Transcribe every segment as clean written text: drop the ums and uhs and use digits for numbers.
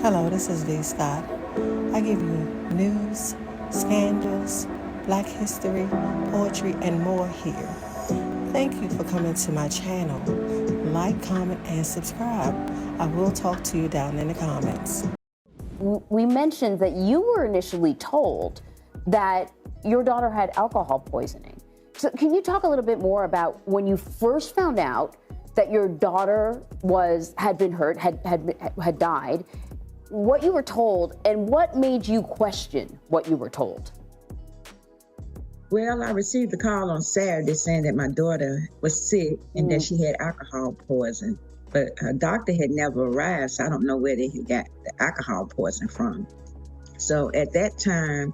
Hello, this is V. Scott. I give you news, scandals, black history, poetry, and more here. Thank you for coming to my channel. Like, comment, and subscribe. I will talk to you down in the comments. We mentioned that you were initially told that your daughter had alcohol poisoning. So can you talk a little bit more about when you first found out that your daughter had been hurt, had died, what you were told, and what made you question what you were told? Well, I received a call on Saturday saying that my daughter was sick and that she had alcohol poison, but her doctor had never arrived, so I don't know where they had got the alcohol poison from. So at that time,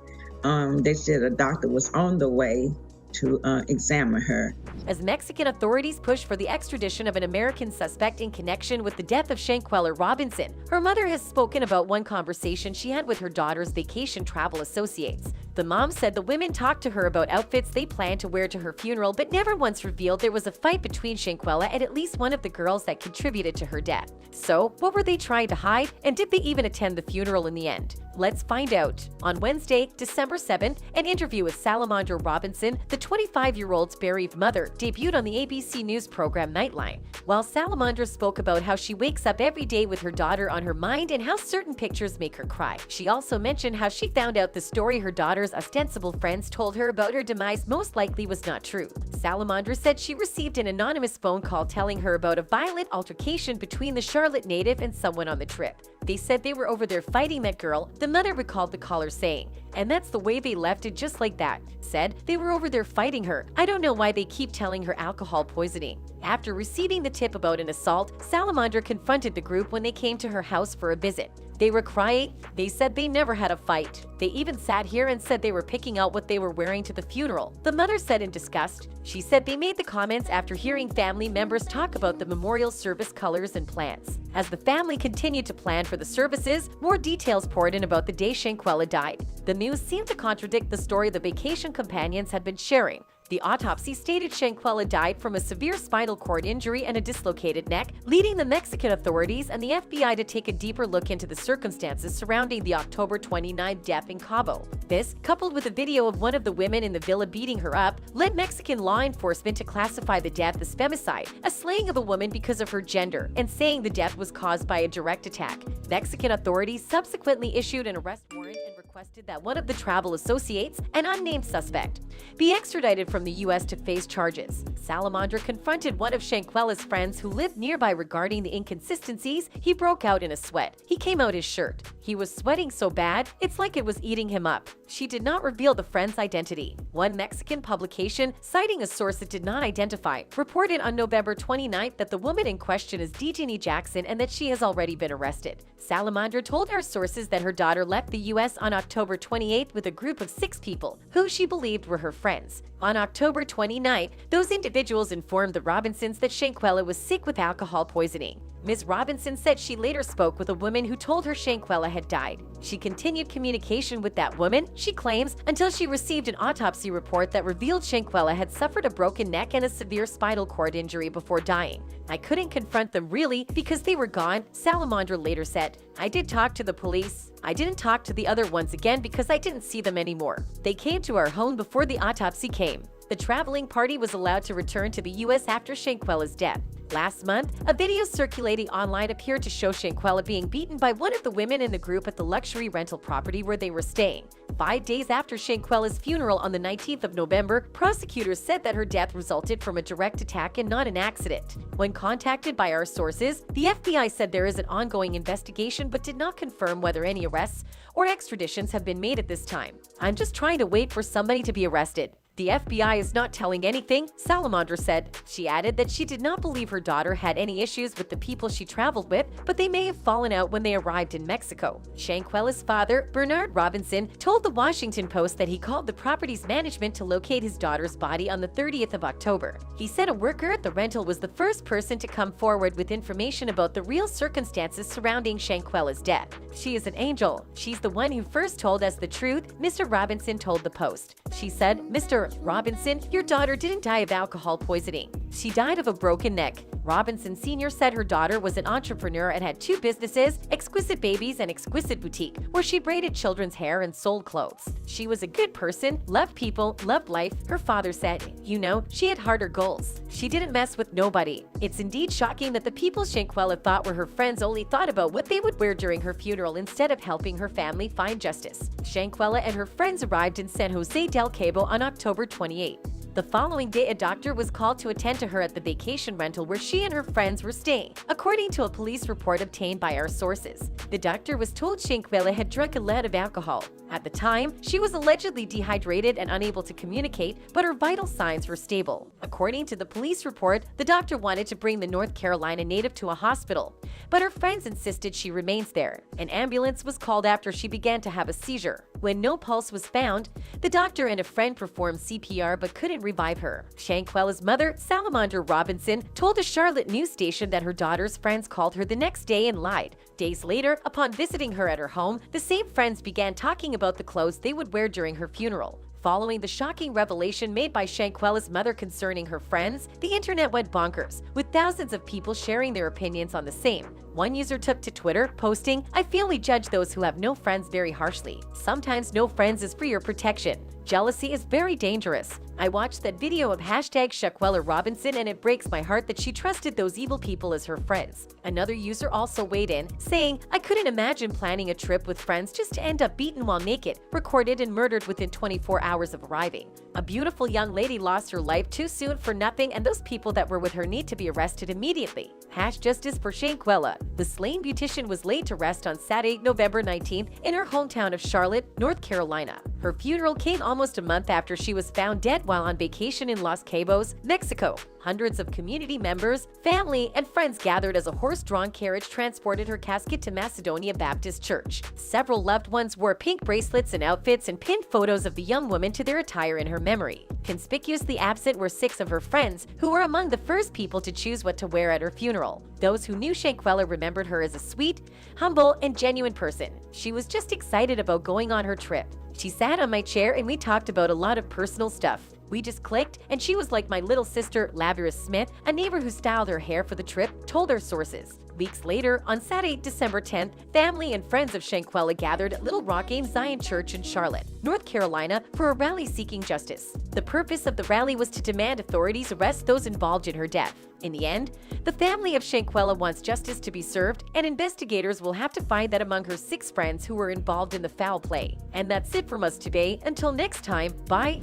they said a doctor was on the way to examine her. As Mexican authorities push for the extradition of an American suspect in connection with the death of Shanquella Robinson, her mother has spoken about one conversation she had with her daughter's vacation travel associates. The mom said the women talked to her about outfits they planned to wear to her funeral, but never once revealed there was a fight between Shanquella and at least one of the girls that contributed to her death. So, what were they trying to hide, and did they even attend the funeral in the end? Let's find out. On Wednesday, December 7th, an interview with Salamandra Robinson, the 25-year-old's bereaved mother, debuted on the ABC News program Nightline. While Salamandra spoke about how she wakes up every day with her daughter on her mind and how certain pictures make her cry. She also mentioned how she found out the story her daughter's ostensible friends told her about her demise most likely was not true. Salamandra said she received an anonymous phone call telling her about a violent altercation between the Charlotte native and someone on the trip. They said they were over there fighting that girl. The mother recalled the caller saying, "And that's the way they left it, just like that." Said they were over there fighting her. "I don't know why they keep telling her alcohol poisoning." After receiving the tip about an assault, Salamandra confronted the group when they came to her house for a visit. They were crying. They said they never had a fight. They even sat here and said they were picking out what they were wearing to the funeral. The mother said in disgust. She said they made the comments after hearing family members talk about the memorial service colors and plans. As the family continued to plan for the services, more details poured in about the day Shanquella died. The news seemed to contradict the story the vacation companions had been sharing. The autopsy stated Shanquella died from a severe spinal cord injury and a dislocated neck, leading the Mexican authorities and the FBI to take a deeper look into the circumstances surrounding the October 29 death in Cabo. This, coupled with a video of one of the women in the villa beating her up, led Mexican law enforcement to classify the death as femicide, a slaying of a woman because of her gender, and saying the death was caused by a direct attack. Mexican authorities subsequently issued an arrest warrant and requested that one of the travel associates, an unnamed suspect, be extradited from the U.S. to face charges. Salamandra confronted one of Shanquella's friends who lived nearby regarding the inconsistencies. He broke out in a sweat. He came out his shirt. He was sweating so bad, it's like it was eating him up. She did not reveal the friend's identity. One Mexican publication, citing a source it did not identify, reported on November 29th that the woman in question is Dejani Jackson and that she has already been arrested. Salamandra told our sources that her daughter left the U.S. on October 28th with a group of 6 people, who she believed were her friends. On October 29th, those individuals informed the Robinsons that Shanquella was sick with alcohol poisoning. Ms. Robinson said she later spoke with a woman who told her Shanquella had died. She continued communication with that woman, she claims, until she received an autopsy report that revealed Shanquella had suffered a broken neck and a severe spinal cord injury before dying. "I couldn't confront them really because they were gone," Salamandra later said. "I did talk to the police. I didn't talk to the other ones again because I didn't see them anymore. They came to our home before the autopsy came." The traveling party was allowed to return to the U.S. after Shanquella's death. Last month, a video circulating online appeared to show Shanquella being beaten by one of the women in the group at the luxury rental property where they were staying. 5 days after Shanquella's funeral on the 19th of November, prosecutors said that her death resulted from a direct attack and not an accident. When contacted by our sources, the FBI said there is an ongoing investigation but did not confirm whether any arrests or extraditions have been made at this time. "I'm just trying to wait for somebody to be arrested. The FBI is not telling anything," Salamandra said. She added that she did not believe her daughter had any issues with the people she traveled with, but they may have fallen out when they arrived in Mexico. Shanquella's father, Bernard Robinson, told the Washington Post that he called the property's management to locate his daughter's body on the 30th of October. He said a worker at the rental was the first person to come forward with information about the real circumstances surrounding Shanquella's death. "She is an angel. She's the one who first told us the truth," Mr. Robinson told the Post. She said, "Mr. Robinson, your daughter didn't die of alcohol poisoning. She died of a broken neck." Robinson Sr. said her daughter was an entrepreneur and had 2 businesses, Exquisite Babies and Exquisite Boutique, where she braided children's hair and sold clothes. She was a good person, loved people, loved life, her father said. You know, she had harder goals. She didn't mess with nobody. It's indeed shocking that the people Shanquella thought were her friends only thought about what they would wear during her funeral instead of helping her family find justice. Shanquella and her friends arrived in San Jose del Cabo on October 28. The following day, a doctor was called to attend to her at the vacation rental where she and her friends were staying, according to a police report obtained by our sources. The doctor was told Shanquella had drunk a lot of alcohol. At the time, she was allegedly dehydrated and unable to communicate, but her vital signs were stable. According to the police report, the doctor wanted to bring the North Carolina native to a hospital, but her friends insisted she remains there. An ambulance was called after she began to have a seizure. When no pulse was found, the doctor and a friend performed CPR but couldn't revive her. Shanquella's mother, Salamander Robinson, told a Charlotte news station that her daughter's friends called her the next day and lied. Days later, upon visiting her at her home, the same friends began talking about the clothes they would wear during her funeral. Following the shocking revelation made by Shanquella's mother concerning her friends, the internet went bonkers, with thousands of people sharing their opinions on the same. One user took to Twitter, posting, "I feel we judge those who have no friends very harshly. Sometimes no friends is for your protection. Jealousy is very dangerous. I watched that video of #Shanquella Robinson and it breaks my heart that she trusted those evil people as her friends." Another user also weighed in, saying, "I couldn't imagine planning a trip with friends just to end up beaten while naked, recorded and murdered within 24 hours of arriving. A beautiful young lady lost her life too soon for nothing and those people that were with her need to be arrested immediately. #Justice for Shanquella." The slain beautician was laid to rest on Saturday, November 19th in her hometown of Charlotte, North Carolina. Her funeral came almost a month after she was found dead while on vacation in Los Cabos, Mexico. Hundreds of community members, family, and friends gathered as a horse-drawn carriage transported her casket to Macedonia Baptist Church. Several loved ones wore pink bracelets and outfits and pinned photos of the young woman to their attire in her memory. Conspicuously absent were 6 of her friends, who were among the first people to choose what to wear at her funeral. Those who knew Shanquella remembered her as a sweet, humble, and genuine person. She was just excited about going on her trip. She sat on my chair and we talked about a lot of personal stuff. We just clicked, and she was like my little sister, Laveris Smith, a neighbor who styled her hair for the trip, told our sources. Weeks later, on Saturday, December 10th, family and friends of Shanquella gathered at Little Rock Aim Zion Church in Charlotte, North Carolina, for a rally seeking justice. The purpose of the rally was to demand authorities arrest those involved in her death. In the end, the family of Shanquella wants justice to be served, and investigators will have to find that among her 6 friends who were involved in the foul play. And that's it from us today. Until next time, bye.